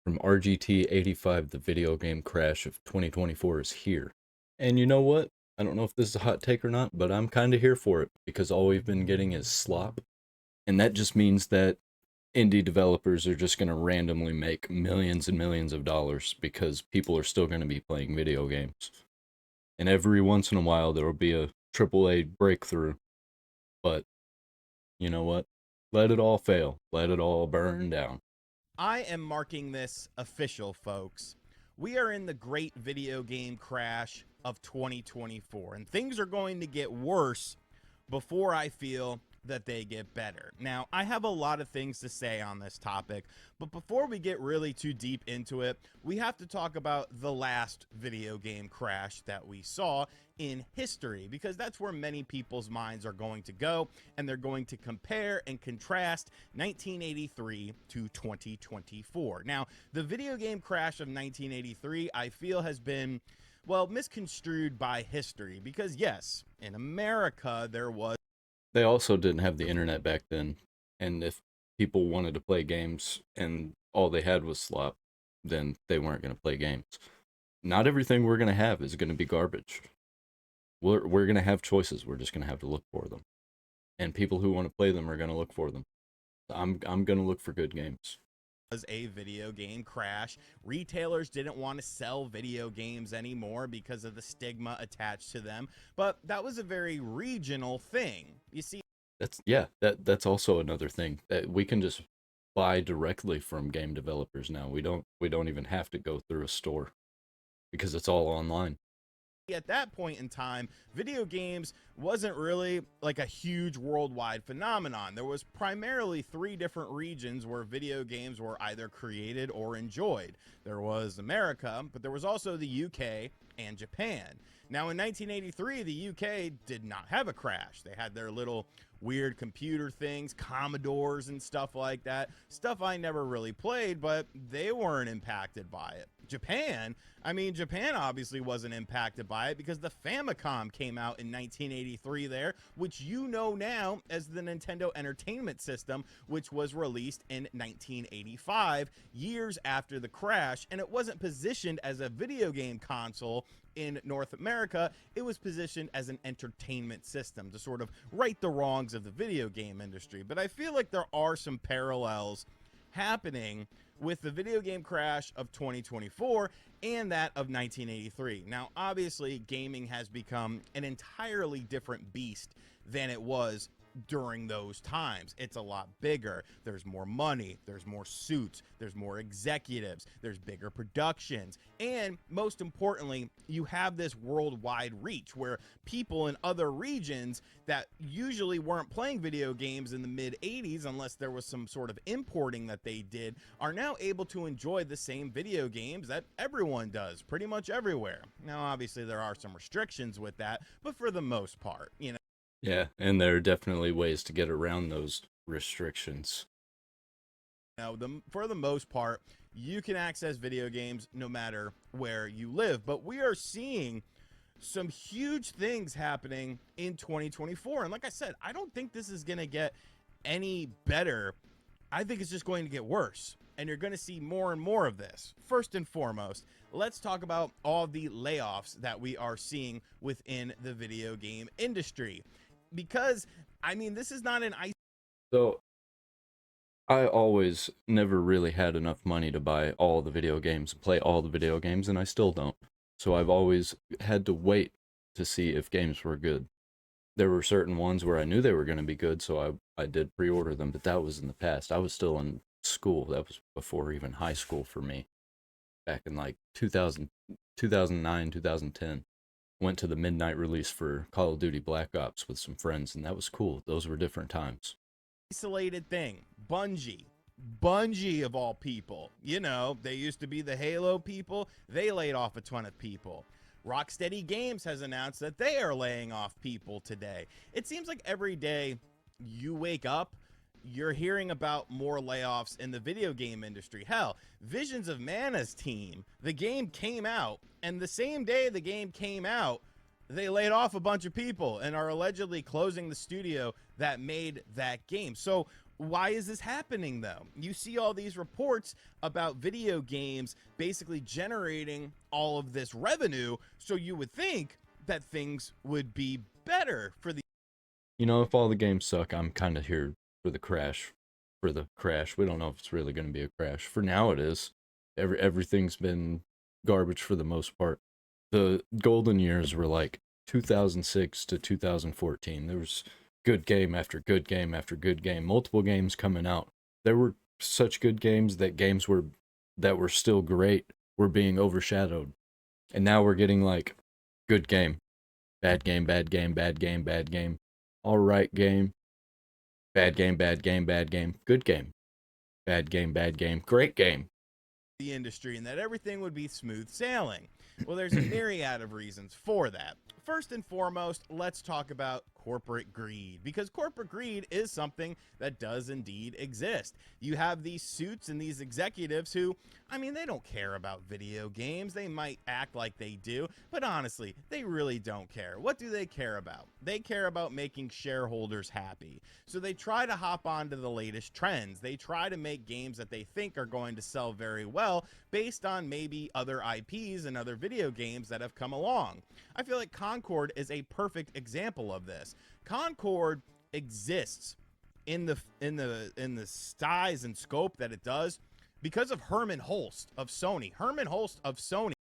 From RGT 85, the video game crash of 2024 is here. And you know what? I don't know if this is a hot take or not, but I'm kind of here for it because all we've been getting is slop. And that just means that indie developers are just going to randomly make millions and millions of dollars because people are still going to be playing video games. And every once in a while, there will be a AAA breakthrough. But you know what? Let it all fail. Let it all burn down. I am marking this official, folks. We are in the great video game crash of 2024, and things are going to get worse before I feel that they get better. Now, I have a lot of things to say on this topic, but before we get really too deep into it, we have to talk about the last video game crash that we saw in history, because that's where many people's minds are going to go, and they're going to compare and contrast 1983 to 2024. Now, the video game crash of 1983, I feel, has been, well, misconstrued by history, because yes, in America, there was They also didn't have the internet back then, and if people wanted to play games and all they had was slop, then they weren't going to play games. Not everything we're going to have is going to be garbage. We're going to have choices. We're just going to have to look for them. And people who want to play them are going to look for them. I'm going to look for good games. a video game crash. Retailers didn't want to sell video games anymore because of the stigma attached to them, but that was a very regional thing. You see, That's also another thing that we can just buy directly from game developers now. We don't even have to go through a store because it's all online. at that point in time, video games wasn't really like a huge worldwide phenomenon. There was primarily three different regions where video games were either created or enjoyed. There was America, but there was also the UK and Japan. Now, in 1983, the UK did not have a crash. They had their little weird computer things, Commodores and stuff like that. Stuff I never really played, but they weren't impacted by it. Japan obviously wasn't impacted by it because the Famicom came out in 1983 there, which you know now as the Nintendo Entertainment System, which was released in 1985, years after the crash, and it wasn't positioned as a video game console in North America. It was positioned as an entertainment system to sort of right the wrongs of the video game industry. But I feel like there are some parallels happening with the video game crash of 2024 and that of 1983. Now, obviously, gaming has become an entirely different beast than it was during those times. It's a lot bigger. There's more money, there's more suits, there's more executives, there's bigger productions, and most importantly, you have this worldwide reach where people in other regions that usually weren't playing video games in the mid 80s unless there was some sort of importing that they did are now able to enjoy the same video games that everyone does pretty much everywhere. Now, obviously, there are some restrictions with that, but for the most part, Yeah, and there are definitely ways to get around those restrictions. for the most part, you can access video games no matter where you live. But we are seeing some huge things happening in 2024. And like I said, I don't think this is going to get any better. I think it's just going to get worse. And you're going to see more and more of this. First and foremost, let's talk about all the layoffs that we are seeing within the video game industry. Because, this is not an So I always never really had enough money to buy all the video games, play all the video games, and I still don't. So I've always had to wait to see if games were good. There were certain ones where I knew they were going to be good, so I did pre-order them, but that was in the past. I was still in school. That was before even high school for me. Back in like 2000, 2009, 2010. Went to the midnight release for Call of Duty Black Ops with some friends, and that was cool. Those were different times. isolated thing. Bungie of all people. They used to be the Halo people. They laid off a ton of people. Rocksteady Games has announced that they are laying off people today. It seems like every day you wake up, you're hearing about more layoffs in the video game industry. Hell, Visions of Mana's team, the game came out, and the same day the game came out, they laid off a bunch of people and are allegedly closing the studio that made that game. So Why is this happening though? You see all these reports about video games basically generating all of this revenue, so you would think that things would be better for the You know, if all the games suck, I'm kind of here for the crash. For the crash. We don't know if it's really going to be a crash. For now, it is. Everything's been garbage for the most part. The golden years were like 2006 to 2014. There was good game after good game after good game, multiple games coming out. There were such good games that were still great were being overshadowed. And now we're getting like good game, bad game, bad game, bad game, bad game, all right game, bad game, bad game, bad game, good game, bad game, great game. industry and that everything would be smooth sailing. Well, there's a myriad of reasons for that. First and foremost, let's talk about corporate greed, because corporate greed is something that does indeed exist. You have these suits and these executives who, I mean, they don't care about video games. They might act like they do, but honestly, they really don't care. What do they care about? They care about making shareholders happy. So they try to hop onto the latest trends. They try to make games that they think are going to sell very well based on maybe other IPs and other video games that have come along. I feel like Concord is a perfect example of this. Concord exists in the size and scope that it does because of Herman Holst of Sony. Herman Holst of Sony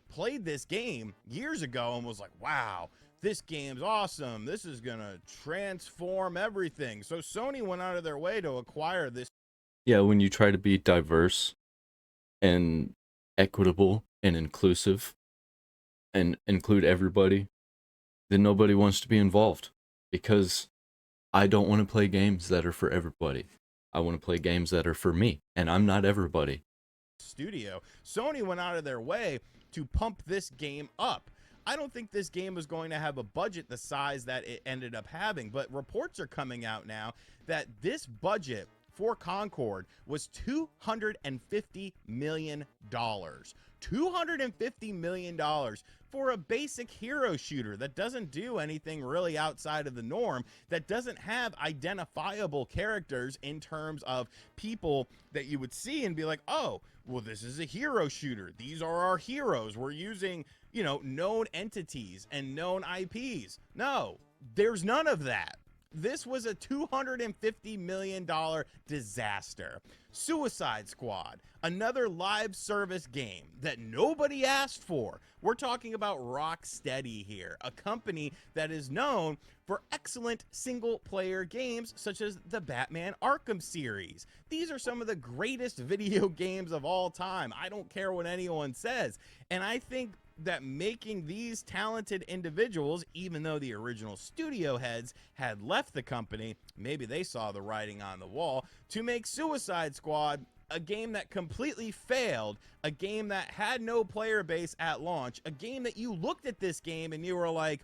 played this game years ago and was like, wow, this game's awesome. This is going to transform everything. So Sony went out of their way to acquire this. Yeah, when you try to be diverse and equitable and inclusive and include everybody, then nobody wants to be involved, because I don't want to play games that are for everybody. I want to play games that are for me, and I'm not everybody. Studio. Sony went out of their way to pump this game up. I don't think this game was going to have a budget the size that it ended up having, but reports are coming out now that this budget for Concord was $250 million. $250 million for a basic hero shooter that doesn't do anything really outside of the norm, that doesn't have identifiable characters in terms of people that you would see and be like, oh, well, this is a hero shooter. These are our heroes. We're using, you know, known entities and known IPs. No, there's none of that. This was a $250 million disaster. Suicide Squad, another live service game that nobody asked for. We're talking about Rocksteady here, a company that is known for excellent single-player games such as the Batman Arkham series. These are some of the greatest video games of all time. I don't care what anyone says. And I think that making these talented individuals, even though the original studio heads had left the company, maybe they saw the writing on the wall, to make Suicide Squad a game that completely failed, a game that had no player base at launch, a game that you looked at this game and you were like,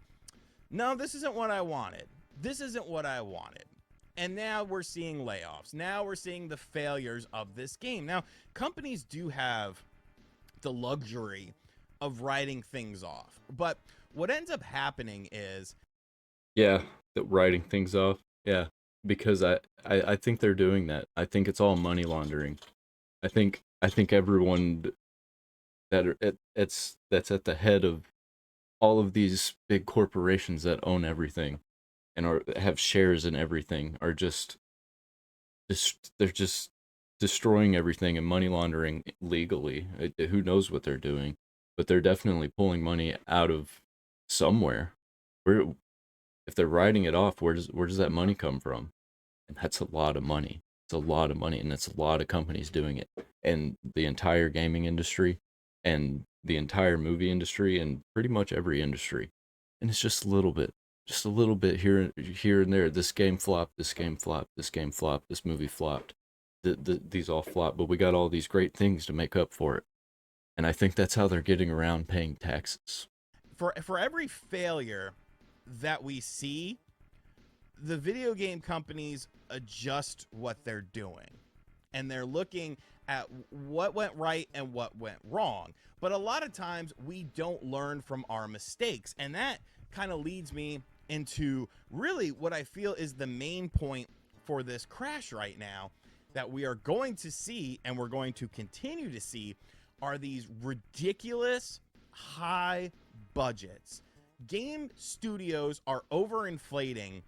no, this isn't what I wanted. This isn't what I wanted. And now we're seeing layoffs. Now we're seeing the failures of this game. Now, companies do have the luxury of writing things off. But what ends up happening is, Yeah, that writing things off. Yeah, because I think they're doing that. I think it's all money laundering. I think everyone that's at the head of all of these big corporations that own everything and have shares in everything are they're just destroying everything and money laundering legally. Who knows what they're doing, but they're definitely pulling money out of somewhere. Where, if they're writing it off, where does that money come from? And that's a lot of money. It's a lot of money, and it's a lot of companies doing it, and the entire gaming industry, and the entire movie industry, and pretty much every industry. And it's just a little bit here and there. This game flopped. This game flopped. This game flopped. This movie flopped. These all flopped, but we got all these great things to make up for it. And I think that's how they're getting around paying taxes. for every failure that we see, the video game companies adjust what they're doing. And they're looking at what went right and what went wrong. But a lot of times we don't learn from our mistakes. And that kind of leads me into really what I feel is the main point for this crash right now that we are going to see and we're going to continue to see are these ridiculous high budgets. Game studios are overinflating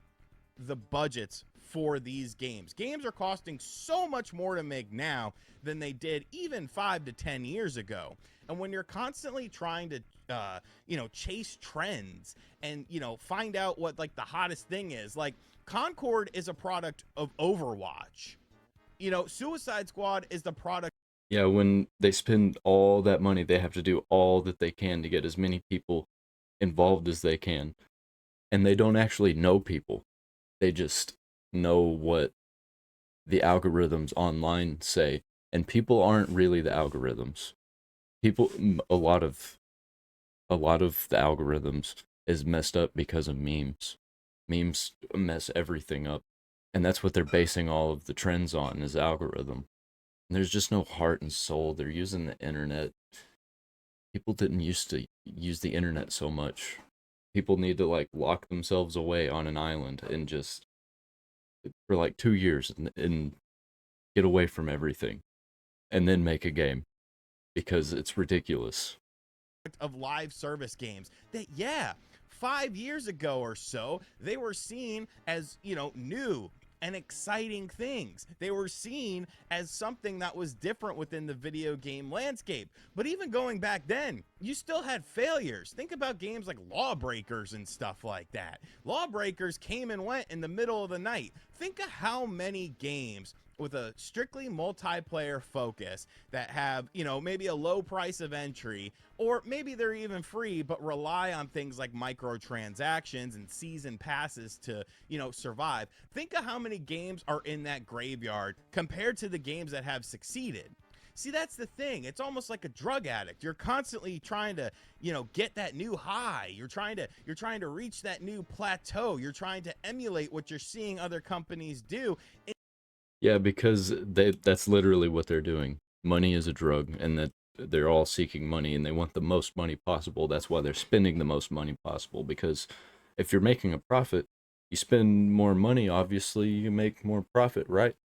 the budgets for these games. Games are costing so much more to make now than they did even 5 to 10 years ago. And when you're constantly trying to chase trends and find out what like the hottest thing is, like Concord is a product of Overwatch. Suicide Squad is the product. Yeah, when they spend all that money, they have to do all that they can to get as many people involved as they can. And they don't actually know people. They just know what the algorithms online say. And people aren't really the algorithms. People, a lot of the algorithms is messed up because of memes. Memes mess everything up. And that's what they're basing all of the trends on, is algorithm. And there's just no heart and soul. They're using the internet. People didn't used to use the internet so much. People need to like lock themselves away on an island and just for like 2 years and get away from everything and then make a game because it's ridiculous. Of live service games that, yeah, 5 years ago or so, they were seen as, new and exciting things. They were seen as something that was different within the video game landscape. But even going back then, you still had failures. Think about games like Lawbreakers and stuff like that. Lawbreakers came and went in the middle of the night. Think of how many games with a strictly multiplayer focus that have, maybe a low price of entry, or maybe they're even free, but rely on things like microtransactions and season passes to, survive. Think of how many games are in that graveyard compared to the games that have succeeded. See, that's the thing. It's almost like a drug addict. You're constantly trying to, get that new high. You're trying to reach that new plateau. You're trying to emulate what you're seeing other companies do. Yeah, because that's literally what they're doing. Money is a drug, and that they're all seeking money and they want the most money possible. That's why they're spending the most money possible, because if you're making a profit, you spend more money, obviously you make more profit, right?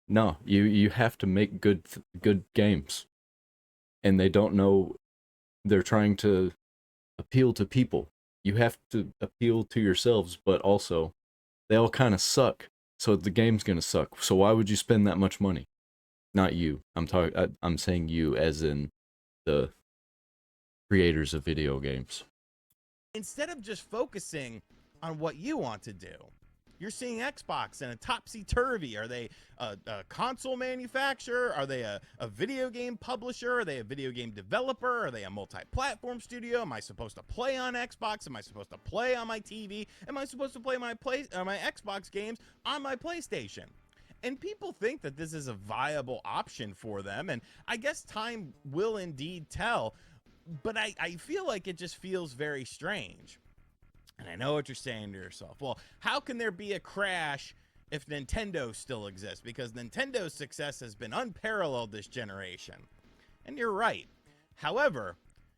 No, you have to make good games. And they don't know, they're trying to appeal to people. You have to appeal to yourselves, but also they all kind of suck. So the game's going to suck. So why would you spend that much money? Not you. I'm saying you as in the creators of video games. Instead of just focusing on what you want to do. You're seeing Xbox and a topsy-turvy. Are they a console manufacturer? Are they a video game publisher? Are they a video game developer? Are they a multi-platform studio? Am I supposed to play on Xbox? Am I supposed to play on my TV? Am I supposed to play my Xbox games on my PlayStation? And people think that this is a viable option for them, and I guess time will indeed tell, but I feel like it just feels very strange. And I know what you're saying to yourself. Well, how can there be a crash if Nintendo still exists? Because Nintendo's success has been unparalleled this generation. And you're right. However,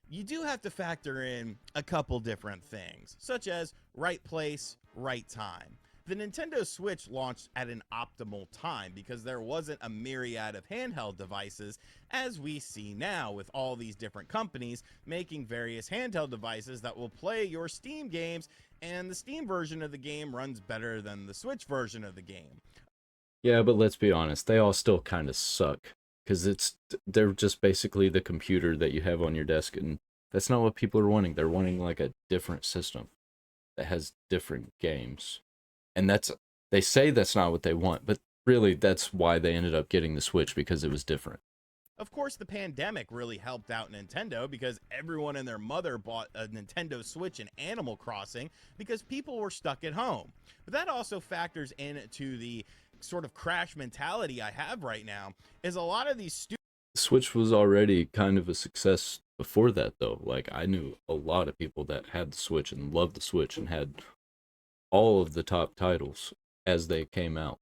you do have to factor in a couple different things, such as right place, right time. The Nintendo Switch launched at an optimal time because there wasn't a myriad of handheld devices as we see now, with all these different companies making various handheld devices that will play your Steam games, and the Steam version of the game runs better than the Switch version of the game. Yeah, but let's be honest, they all still kind of suck because they're just basically the computer that you have on your desk, and that's not what people are wanting. They're wanting like a different system that has different games. And they say that's not what they want, but really that's why they ended up getting the Switch, because it was different. Of course, the pandemic really helped out Nintendo because everyone and their mother bought a Nintendo Switch and Animal Crossing because people were stuck at home. But that also factors into the sort of crash mentality I have right now, is a lot of these The Switch was already kind of a success before that, though. Like, I knew a lot of people that had the Switch and loved the Switch and had all of the top titles as they came out,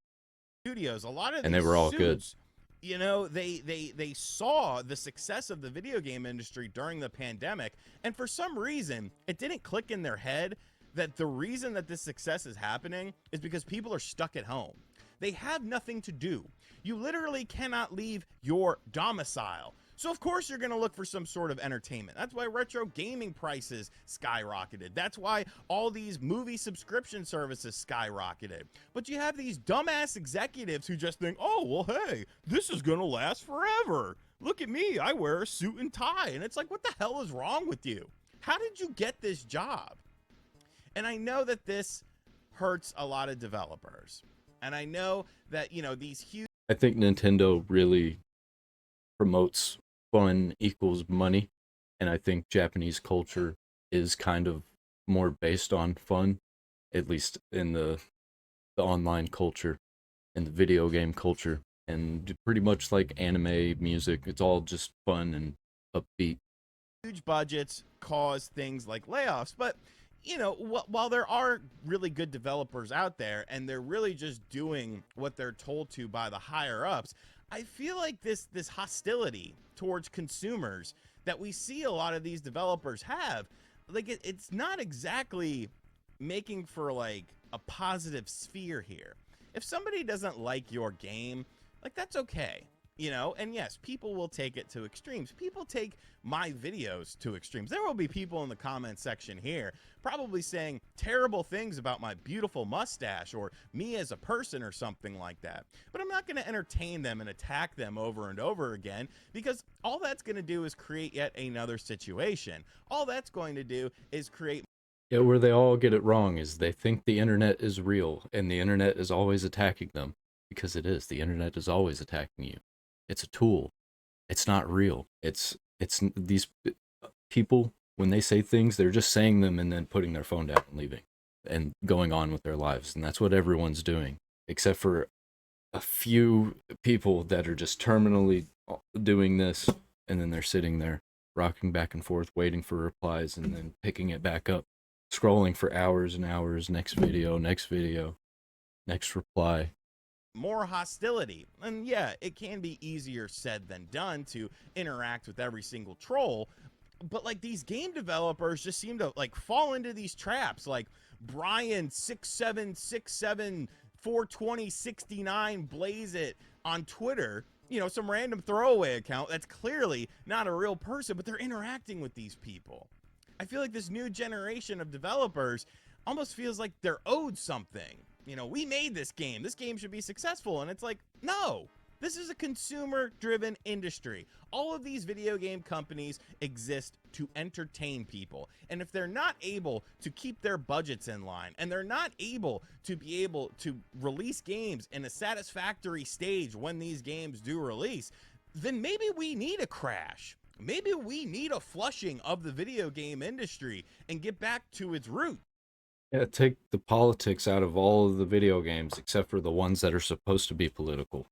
studios, a lot of and they these were all good. suits, they saw the success of the video game industry during the pandemic, and for some reason it didn't click in their head that the reason that this success is happening is because people are stuck at home. they have nothing to do. You literally cannot leave your domicile. So of course you're going to look for some sort of entertainment. That's why retro gaming prices skyrocketed. That's why all these movie subscription services skyrocketed. But you have these dumbass executives who just think, "Oh, well, hey, this is going to last forever. Look at me, I wear a suit and tie." And it's like, what the hell is wrong with you? How did you get this job? And I know that this hurts a lot of developers. And I know that, these huge I think Nintendo really promotes fun equals money, and I think Japanese culture is kind of more based on fun, at least in the online culture and the video game culture, and pretty much like anime music. It's all just fun and upbeat. budgets cause things like layoffs. But while there are really good developers out there and they're really just doing what they're told to by the higher ups, I feel like this hostility towards consumers that we see a lot of these developers have, like it's not exactly making for like a positive sphere here. If somebody doesn't like your game, like that's okay. And yes, people will take it to extremes. People take my videos to extremes. There will be people in the comment section here probably saying terrible things about my beautiful mustache or me as a person or something like that. But I'm not going to entertain them and attack them over and over again, because all that's going to do is create yet another situation. All that's going to do is create. Yeah, where they all get it wrong is they think the internet is real and the internet is always attacking them, because it is. The internet is always attacking you. It's a tool. It's not real. It's these people, when they say things, they're just saying them and then putting their phone down and leaving and going on with their lives. And that's what everyone's doing, except for a few people that are just terminally doing this, and then they're sitting there rocking back and forth waiting for replies and then picking it back up, scrolling for hours and hours, next video, next video, next reply. More hostility. And yeah, it can be easier said than done to interact with every single troll, but like these game developers just seem to like fall into these traps. Like Brian 6767 42069 blaze it on Twitter, some random throwaway account that's clearly not a real person, but they're interacting with these people. I feel like this new generation of developers almost feels like they're owed something. We made this game. This game should be successful. And it's like, no, this is a consumer driven industry. All of these video game companies exist to entertain people. And if they're not able to keep their budgets in line, and they're not able to release games in a satisfactory stage when these games do release, then maybe we need a crash. Maybe we need a flushing of the video game industry and get back to its roots. Yeah, take the politics out of all of the video games except for the ones that are supposed to be political.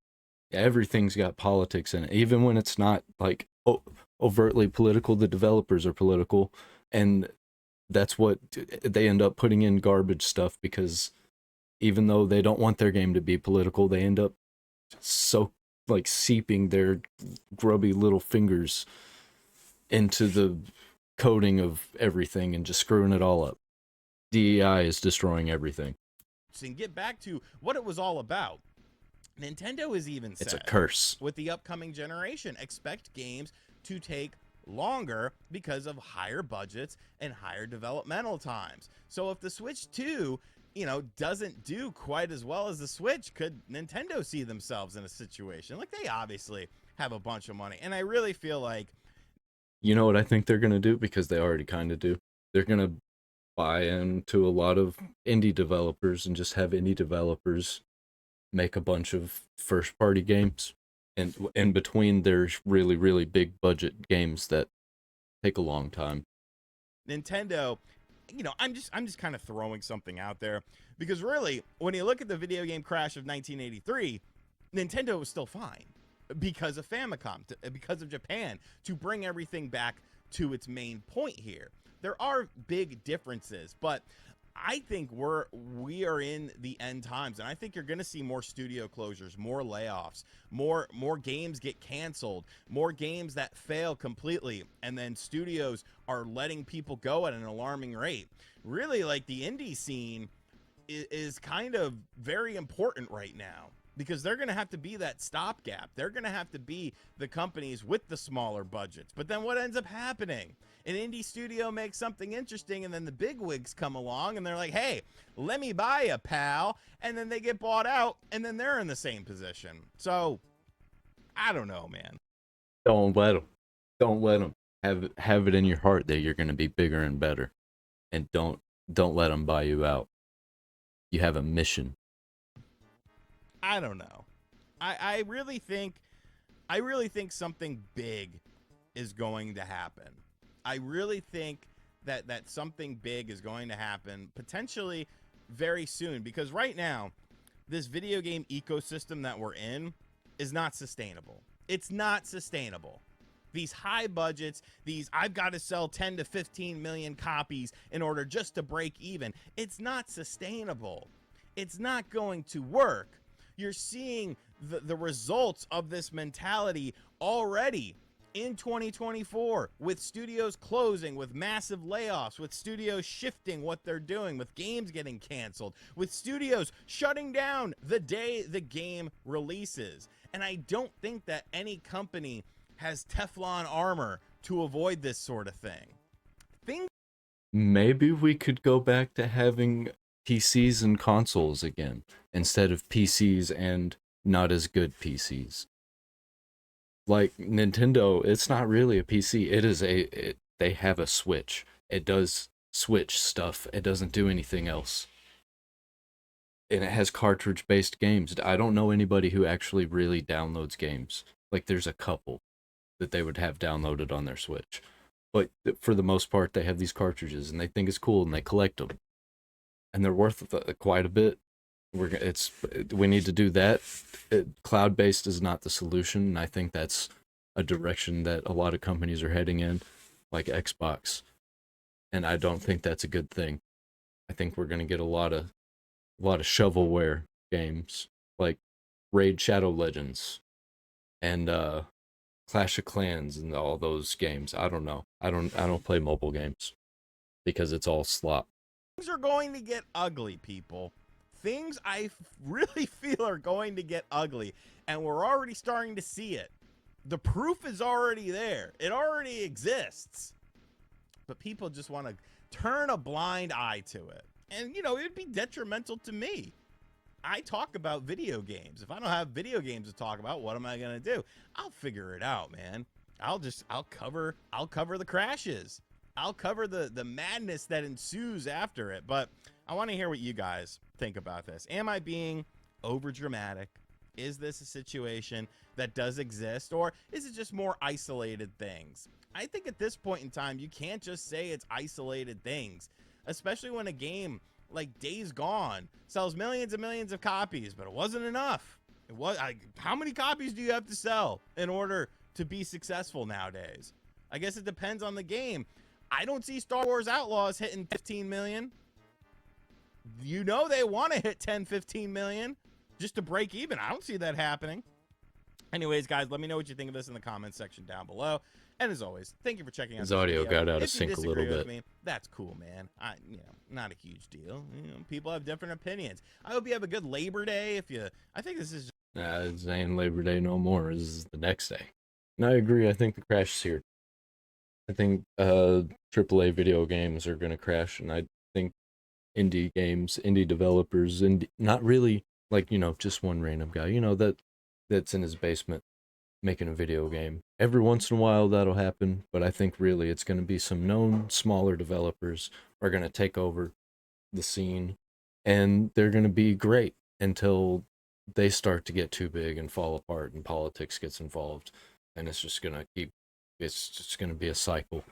Everything's got politics in it, even when it's not like overtly political. The developers are political, and that's what they end up putting in garbage stuff, because even though they don't want their game to be political, they end up so like seeping their grubby little fingers into the coding of everything and just screwing it all up. DEI is destroying everything. And get back to what it was all about. Nintendo has even said, it's a curse. With the upcoming generation, expect games to take longer because of higher budgets and higher developmental times. So if the Switch 2, doesn't do quite as well as the Switch, could Nintendo see themselves in a situation? Like, they obviously have a bunch of money. And I really feel like, you know what I think they're going to do? Because they already kind of do. They're going to buy into a lot of indie developers and just have indie developers make a bunch of first party games, and in between there's really really big budget games that take a long time. Nintendo, I'm just kind of throwing something out there, because really when you look at the video game crash of 1983, Nintendo was still fine because of Famicom, because of Japan, to bring everything back to its main point here. There are big differences, but I think we are in the end times, and I think you're going to see more studio closures, more layoffs, more games get canceled, more games that fail completely, and then studios are letting people go at an alarming rate. Really, like the indie scene, is kind of very important right now because they're going to have to be that stopgap. They're going to have to be the companies with the smaller budgets. But then what ends up happening? An indie studio makes something interesting, and then the big wigs come along and they're like, hey, let me buy a pal. And then they get bought out, and then they're in the same position. So I don't know, man. Don't let them. Don't let them. Have it in your heart that you're going to be bigger and better, and don't let them buy you out. You have a mission. I don't know. I really think something big is going to happen. I really think that something big is going to happen potentially very soon, because right now this video game ecosystem that we're in is not sustainable. It's not sustainable. These high budgets, these I've got to sell 10 to 15 million copies in order just to break even. It's not sustainable. It's not going to work. You're seeing the results of this mentality already in 2024, with studios closing, with massive layoffs, with studios shifting what they're doing, with games getting canceled, with studios shutting down the day the game releases. And I don't think that any company has Teflon armor to avoid this sort of thing. Maybe we could go back to having PCs and consoles again instead of PCs and not as good PCs. Like Nintendo, it's not really a PC. They have a Switch. It does Switch stuff. It doesn't do anything else. And it has cartridge-based games. I don't know anybody who actually really downloads games. Like there's a couple that they would have downloaded on their Switch. But for the most part, they have these cartridges and they think it's cool and they collect them. And they're worth quite a bit. We need to do that. Cloud-based is not the solution, and I think that's a direction that a lot of companies are heading in, like Xbox. And I don't think that's a good thing. I think we're gonna get a lot of shovelware games like Raid Shadow Legends and Clash of Clans and all those games. I don't know. I don't play mobile games because it's all slop. Things are going to get ugly, people. Things really feel are going to get ugly, and we're already starting to see it. The proof is already there. It already exists. But people just want to turn a blind eye to it. And, it would be detrimental to me. I talk about video games. If I don't have video games to talk about, what am I going to do? I'll figure it out, man. I'll cover the crashes. I'll cover the madness that ensues after it. But I want to hear what you guys think about this. Am I being over dramatic? Is this a situation that does exist, or is it just more isolated things? I think at this point in time, you can't just say it's isolated things, especially when a game like Days Gone sells millions and millions of copies, but it wasn't enough. How many copies do you have to sell in order to be successful nowadays? I guess it depends on the game. I don't see Star Wars Outlaws hitting 15 million. They want to hit 10, 15 million just to break even. I don't see that happening. Anyways, guys, let me know what you think of this in the comments section down below. And as always, thank you for checking out His this audio video. got out of If you sync a disagree little with bit. me, that's cool, man. Not a huge deal. People have different opinions. I hope you have a good Labor Day. I think this is It ain't Labor Day no more. This is the next day. And I agree. I think the crash is here. I think AAA video games are gonna crash, and I think indie games, indie developers, and not really like just one random guy. That's in his basement making a video game. Every once in a while that'll happen, but I think really it's going to be some known smaller developers are going to take over the scene, and they're going to be great until they start to get too big and fall apart and politics gets involved, and it's just going to be a cycle.